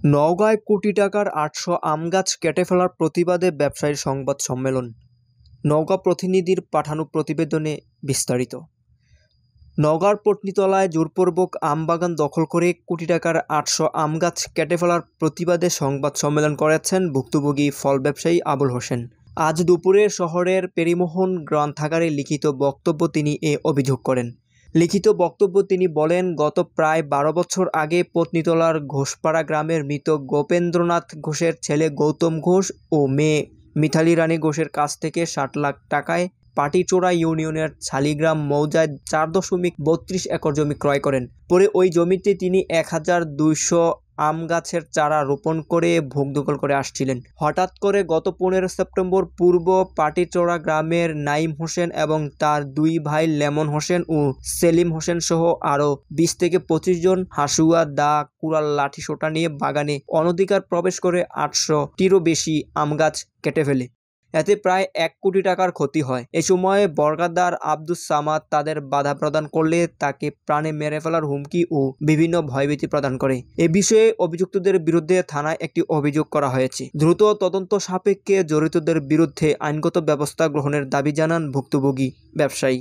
নওগাঁয় কোটি টাকার ৮০০ আম গাছ কেটে ফেলার প্রতিবাদে ব্যবসায়ীর সংবাদ সম্মেলন। নওগাঁ প্রতিনিধির পাঠানো প্রতিবেদনে বিস্তারিত। নওগাঁর পত্নীতলায় জোরপূর্বক আমবাগান দখল করে কোটি টাকার ৮০০ আম গাছ কেটে ফেলার প্রতিবাদে সংবাদ সম্মেলন করেছেন ভুক্তভোগী ফল ব্যবসায়ী আবুল হোসেন। আজ দুপুরে শহরের পেরিমোহন গ্রন্থাগারে লিখিত বক্তব্য তিনি এ অভিযোগ করেন। লিখিত বক্তব্য তিনি বলেন, গত প্রায় ১২ বছর আগে পত্নীতলার ঘোষপাড়া গ্রামের মৃত গোপেন্দ্রনাথ ঘোষের ছেলে গৌতম ঘোষ ও মেয়ে মিথালি রানী ঘোষের কাছ থেকে ৬০ লাখ টাকায় পাটিচোরা ইউনিয়নের শালিগ্রাম মৌজায় ৪.৩২ একর জমি ক্রয় করেন। পরে ওই জমিতে তিনি ১,২০০ আম গাছের চারা রোপণ করে ভোগ দখল করে আসছিলেন। হঠাৎ করে গত ১৫ সেপ্টেম্বর পূর্ব পাটিচোরা গ্রামের নাইম হোসেন এবং তার দুই ভাই লেমন হোসেন ও সেলিম হোসেন সহ আরও ২০ থেকে ২৫ জন হাসুয়া, দা, কুড়াল, লাঠি সোঁটা নিয়ে বাগানে অনধিকার প্রবেশ করে ৮০০টিরও বেশি আম গাছ কেটে ফেলে। এতে প্রায় ১ কোটি টাকার ক্ষতি হয়। এ সময় বর্গাদার আব্দুস সামাদ তাদের বাধা প্রদান করলে তাকে প্রাণে মেরে ফেলার হুমকি ও বিভিন্ন ভয়ভীতি প্রদান করে। এ বিষয়ে অভিযুক্তদের বিরুদ্ধে থানায় একটি অভিযোগ করা হয়েছে। দ্রুত তদন্ত সাপেক্ষে জড়িতদের বিরুদ্ধে আইনগত ব্যবস্থা গ্রহণের দাবি জানান ভুক্তভোগী ব্যবসায়ী।